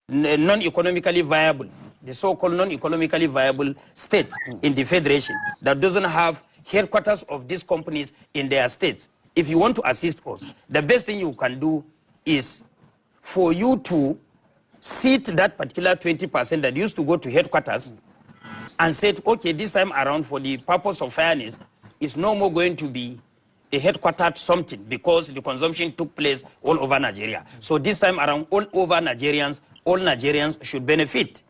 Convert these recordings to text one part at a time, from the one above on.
non-economically viable, the so-called non-economically viable states in the federation that doesn't have headquarters of these companies in their states. If you want to assist us, the best thing you can do is for you to seat that particular 20% that used to go to headquarters and said, okay, this time around, for the purpose of fairness, it's no more going to be a headquartered something because the consumption took place all over Nigeria. So this time around, all Nigerians should benefit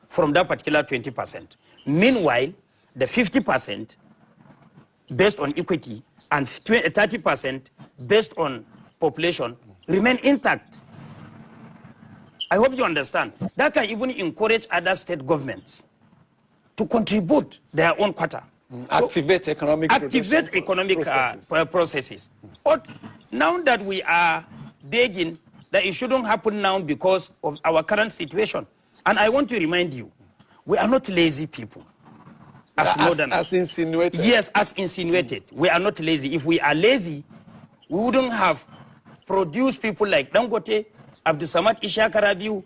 from that particular 20%. Meanwhile, the 50% based on equity and 30% based on population remain intact. I hope you understand. That can even encourage other state governments to contribute their own quota. Activate economic processes. But now that we are begging that it shouldn't happen now because of our current situation, and I want to remind you, we are not lazy people. As insinuated. Yes, as insinuated. We are not lazy. If we are lazy, we wouldn't have produced people like Dangote, Abdusamad Ishaq Rabiu,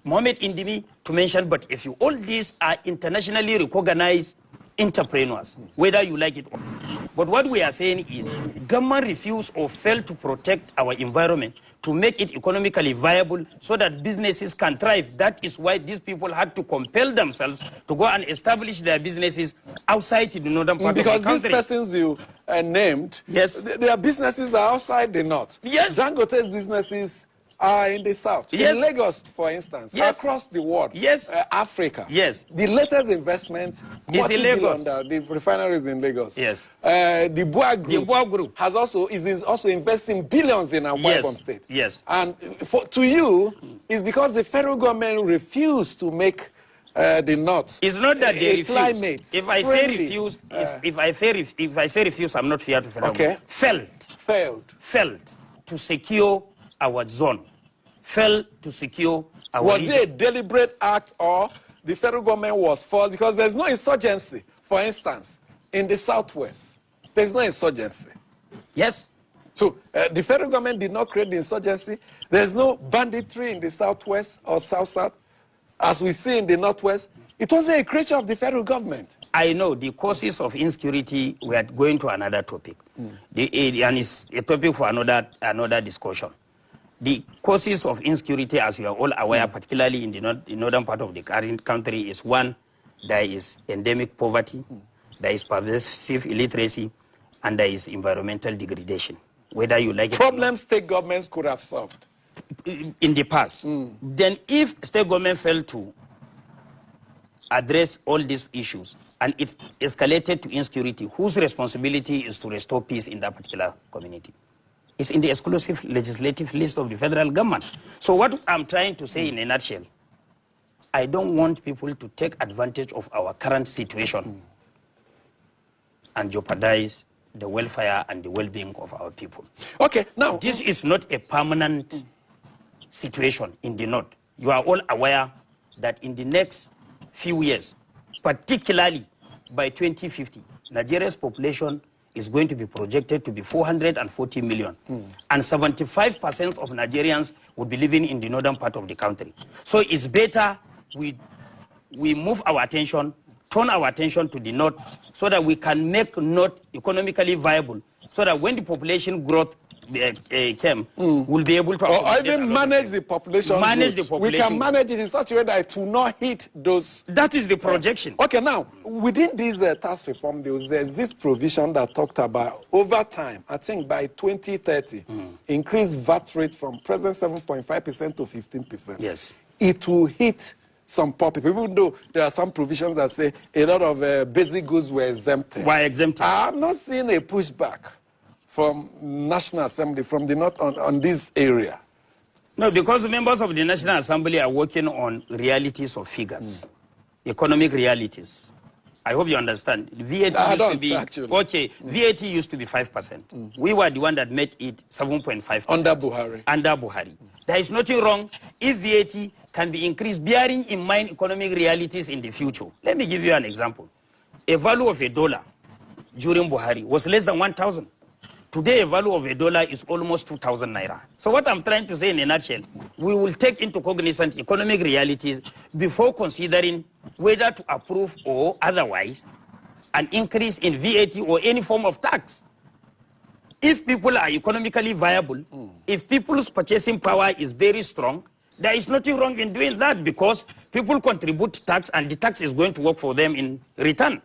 Mohamed Indimi, to mention. But if you, all these are internationally recognized entrepreneurs, whether you like it or not. But what we are saying is, government refuse or fail to protect our environment to make it economically viable so that businesses can thrive. That is why these people had to compel themselves to go and establish their businesses outside the northern part of the country. Because these persons you named, yes, their businesses are outside the north. Yes. Dangote's businesses are in the south. Yes. In Lagos, for instance, yes, across the world, yes, Africa. Yes. The latest investment is in Lagos. The refineries in Lagos. Yes. The Boa Group is also investing billions in our Western state. Yes. And to you, it's because the federal government refused to make the north. It's not that they refused. If I say refused, if I say refuse, I'm not fair to federal government. Failed to secure our zone, failed to secure our region. Was it a deliberate act or the federal government was forced? Because there's no insurgency, for instance, in the southwest. There's no insurgency. Yes. So the federal government did not create the insurgency. There's no banditry in the southwest or south-south, as we see in the northwest. It wasn't a creature of the federal government. I know the causes of insecurity. We are going to another topic, and it's a topic for another discussion. The causes of insecurity, as we are all aware, particularly in the northern part of the country, is one, there is endemic poverty, there is pervasive illiteracy, and there is environmental degradation. Whether you like it or not. Problems state governments could have solved in the past. Then if state government failed to address all these issues and it escalated to insecurity, whose responsibility is to restore peace in that particular community? It's in the exclusive legislative list of the federal government. So what I'm trying to say in a nutshell, I don't want people to take advantage of our current situation and jeopardize the welfare and the well-being of our people. Okay, now this is not a permanent situation in the north. You are all aware that in the next few years, particularly by 2050, Nigeria's population is going to be projected to be 440 million. And 75% of Nigerians will be living in the northern part of the country. So it's better we move our attention, turn our attention to the north, so that we can make north economically viable, so that when the population growth came, we'll be able to... Or even manage the population. Manage the population. We can manage it in such a way that it will not hit those... That is the projection. Okay, now, within this tax reform bills, there's this provision that talked about, over time, I think by 2030, increase VAT rate from present 7.5% to 15%. Yes. It will hit some poor people, even though there are some provisions that say a lot of basic goods were exempted. Were exempted. I'm not seeing a pushback from National Assembly, from the North on this area. No, because members of the National Assembly are working on realities of figures, economic realities. I hope you understand. VAT used to be actually. Okay. VAT used to be 5%. We were the one that made it 7.5%. Under Buhari. Under Buhari. There is nothing wrong if VAT can be increased, bearing in mind economic realities in the future. Let me give you an example. A value of $1 during Buhari was less than 1,000. Today, a value of $1 is almost 2,000 naira. So what I'm trying to say in a nutshell, we will take into cognizance economic realities before considering whether to approve or otherwise an increase in VAT or any form of tax. If people are economically viable, if people's purchasing power is very strong, there is nothing wrong in doing that because people contribute tax and the tax is going to work for them in return.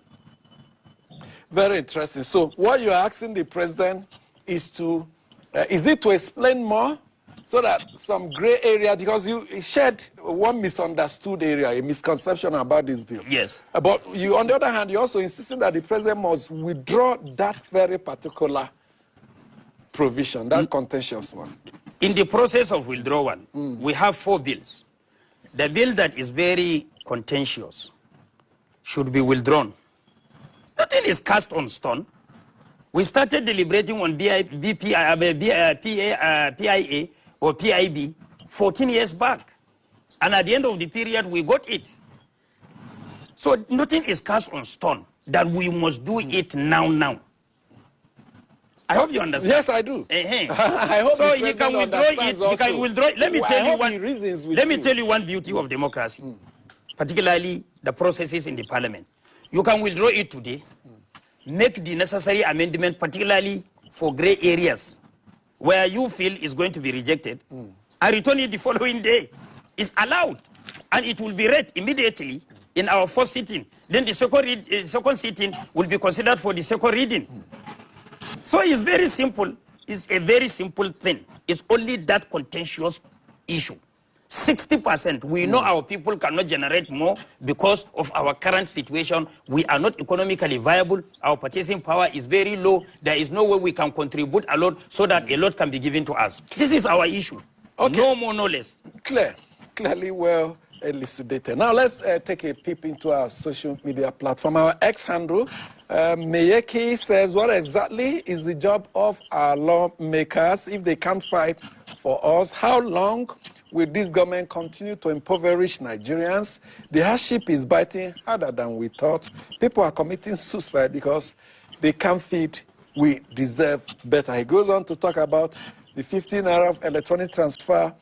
Very interesting. So what you're asking the president is to, is it to explain more so that some gray area, because you shared one misunderstood area, a misconception about this bill. Yes. But you, on the other hand, you're also insisting that the president must withdraw that very particular provision, that contentious one. In the process of withdrawal, we have 4 bills. The bill that is very contentious should be withdrawn. Nothing is cast on stone. We started deliberating on PIA or PIB 14 years back. And at the end of the period, we got it. So nothing is cast on stone that we must do it now. I hope you understand. Yes, I do. I hope so he can withdraw it. He can withdraw it. Let me tell you one beauty of democracy, particularly the processes in the parliament. You can withdraw it today, make the necessary amendment, particularly for gray areas where you feel is going to be rejected, and return it the following day. It's allowed, and it will be read immediately in our first sitting. Then the second sitting will be considered for the second reading. So it's very simple. It's a very simple thing. It's only that contentious issue. 60%, we know our people cannot generate more because of our current situation. We are not economically viable. Our purchasing power is very low. There is no way we can contribute a lot so that a lot can be given to us. This is our issue. Okay. No more, no less. Clearly well elucidated. Now let's take a peep into our social media platform. Our X-handle, Meyeki says, what exactly is the job of our lawmakers if they can't fight for us? How long will this government continue to impoverish Nigerians? The hardship is biting harder than we thought. People are committing suicide because they can't feed. We deserve better. He goes on to talk about the 15 naira of electronic transfer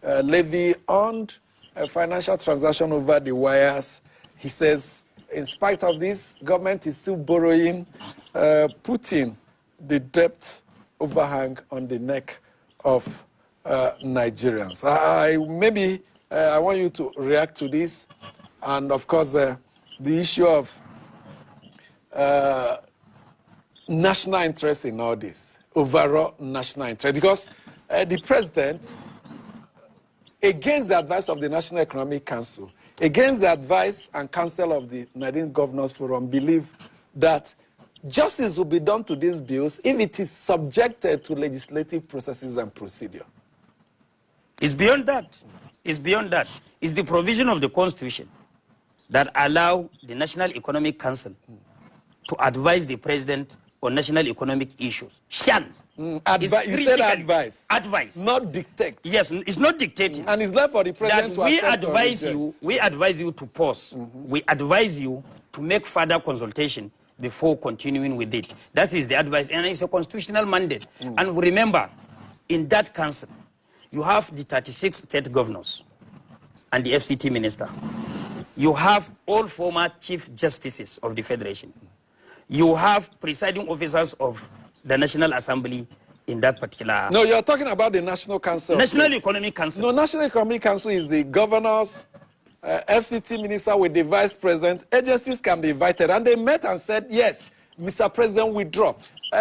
levy on a financial transaction over the wires. He says, in spite of this, government is still borrowing, putting the debt overhang on the neck of Nigerians. I want you to react to this, and of course the issue of national interest in all this, overall national interest, because the president, against the advice of the National Economic Council, against the advice and counsel of the Nigerian Governors Forum, believe that justice will be done to these bills if it is subjected to legislative processes and procedure. It's beyond that. It's beyond that. It's the provision of the Constitution that allow the National Economic Council to advise the president on national economic issues. Shall. You said advice. Advice. Not dictate. Yes, it's not dictating. And it's left for the president to accept or reject. We advise you to pause. We advise you to make further consultation before continuing with it. That is the advice, and it's a constitutional mandate. And remember, in that council, you have the 36 state governors and the FCT minister. You have all former chief justices of the Federation. You have presiding officers of the National Assembly in that particular... No, you're talking about the National Council. National Economic Council. No, National Economic Council is the governors, FCT minister with the vice president. Agencies can be invited. And they met and said, yes, Mr. President, withdraw.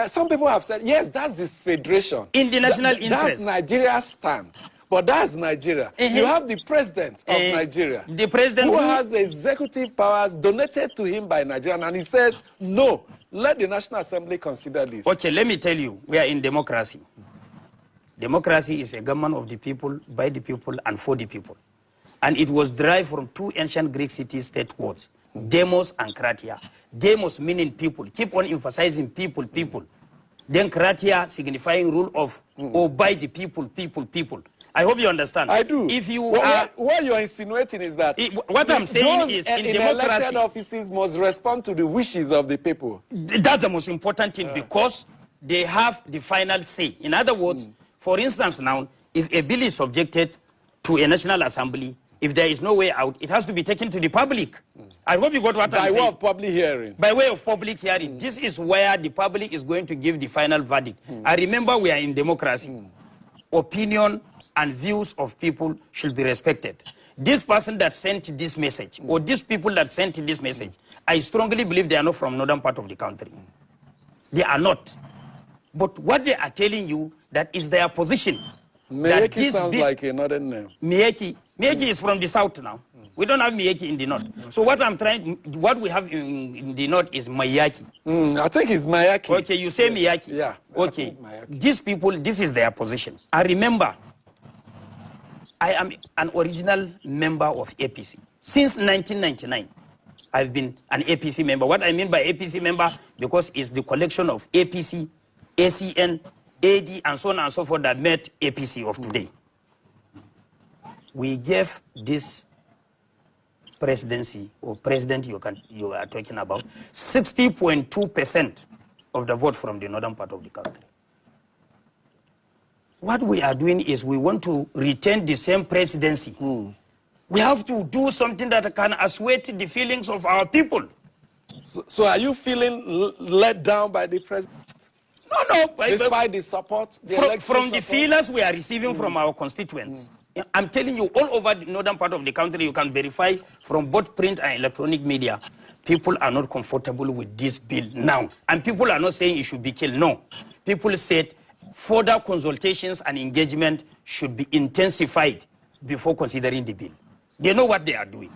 Some people have said, yes, that's this federation. In the national interest. That's Nigeria's stand. But that's Nigeria. You have the president of Nigeria. The president who has executive powers donated to him by Nigeria. And he says, no, let the National Assembly consider this. Okay, let me tell you, we are in democracy. Democracy is a government of the people, by the people, and for the people. And it was derived from 2 ancient Greek city-state words, demos and kratia. Demos meaning people. Keep on emphasizing people, people. Then kratia signifying rule of or by the people, people, people. I hope you understand. I do. If you what you're insinuating is that what I'm saying is in democracy, elected offices must respond to the wishes of the people. That's the most important thing because they have the final say. In other words, for instance now, if a bill is subjected to a National Assembly, if there is no way out, it has to be taken to the public. I hope you got what I'm saying. By way of public hearing. By way of public hearing. This is where the public is going to give the final verdict. I remember we are in democracy. Opinion and views of people should be respected. This person that sent this message, or these people that sent this message, I strongly believe they are not from northern part of the country. They are not. But what they are telling you, that is their position. Miyeki sounds like a northern name. Miyeki is from the south now. We don't have Miyeki in the north. So what we have in the north is Mayaki. I think it's Mayaki. Okay, you say Miyaki. Yeah. Okay. These people, this is their position. I remember, I am an original member of APC. Since 1999, I've been an APC member. What I mean by APC member, because it's the collection of APC, ACN, AD, and so on and so forth that made APC of today. We gave this presidency, or president you are talking about, 60.2% of the vote from the northern part of the country. What we are doing is we want to retain the same presidency. We have to do something that can assuage the feelings of our people. So are you feeling let down by the president? No. Despite the support? From the feelers we are receiving from our constituents. I'm telling you, all over the northern part of the country, you can verify from both print and electronic media, people are not comfortable with this bill now. And people are not saying it should be killed. No. People said further consultations and engagement should be intensified before considering the bill. They know what they are doing.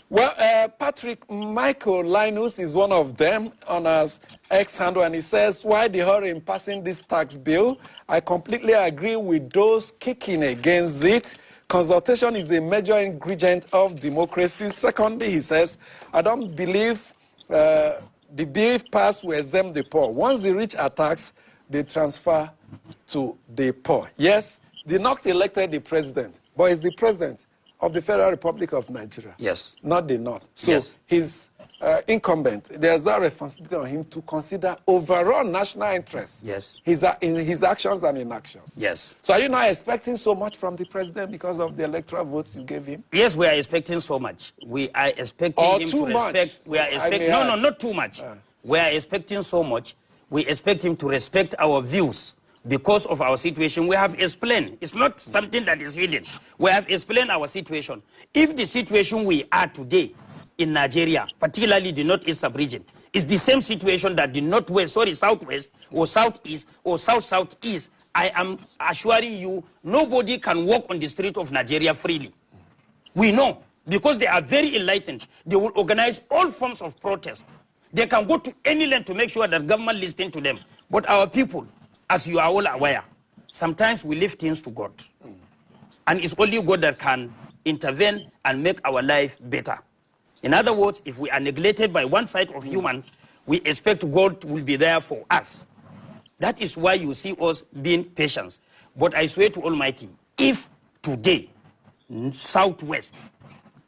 Well, Patrick Michael Linus is one of them on our X handle, and he says, why the hurry in passing this tax bill? I completely agree with those kicking against it. Consultation is a major ingredient of democracy. Secondly, he says, I don't believe the bill if passed will exempt the poor. Once they reach a tax, they transfer to the poor. Yes, they not elected the president, but it's the president of the Federal Republic of Nigeria. Yes. Not the North. So yes. He's incumbent. There's that responsibility on him to consider overall national interests. Yes. In his actions and inactions. Yes. So are you not expecting so much from the president because of the electoral votes you gave him? Yes, we are expecting so much. We are expecting him to respect. We are expecting. No, not too much. We are expecting so much. We expect him to respect our views. Because of our situation, we have explained. It's not something that is hidden. We have explained our situation. If the situation we are today in Nigeria, particularly the northeast sub-region, is the same situation that the southwest or southeast or southeast, I am assuring you, nobody can walk on the street of Nigeria freely. We know, because they are very enlightened. They will organize all forms of protest. They can go to any length to make sure that government listens to them. But our people, as you are all aware, sometimes we leave things to God. And it's only God that can intervene and make our life better. In other words, if we are neglected by one side of human, we expect God will be there for us. That is why you see us being patient. But I swear to Almighty, if today, Southwest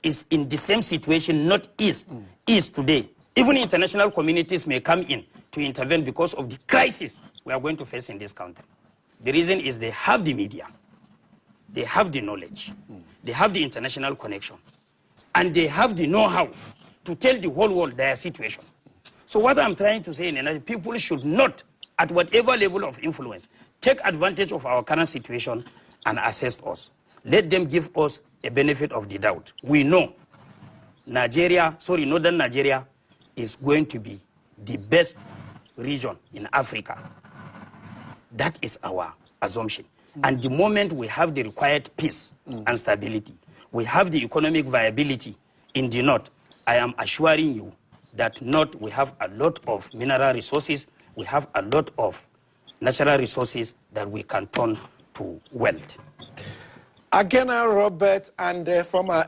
is in the same situation, not East, East today, even international communities may come in to intervene because of the crisis we are going to face in this country. The reason is they have the media, they have the knowledge, they have the international connection, and they have the know-how to tell the whole world their situation. So what I'm trying to say is people should not, at whatever level of influence, take advantage of our current situation and assess us. Let them give us a benefit of the doubt. We know northern Nigeria is going to be the best region in Africa. That is our assumption. And the moment we have the required peace and stability, we have the economic viability in the north, I am assuring you that north we have a lot of mineral resources, we have a lot of natural resources that we can turn to wealth. Again, Robert, and from our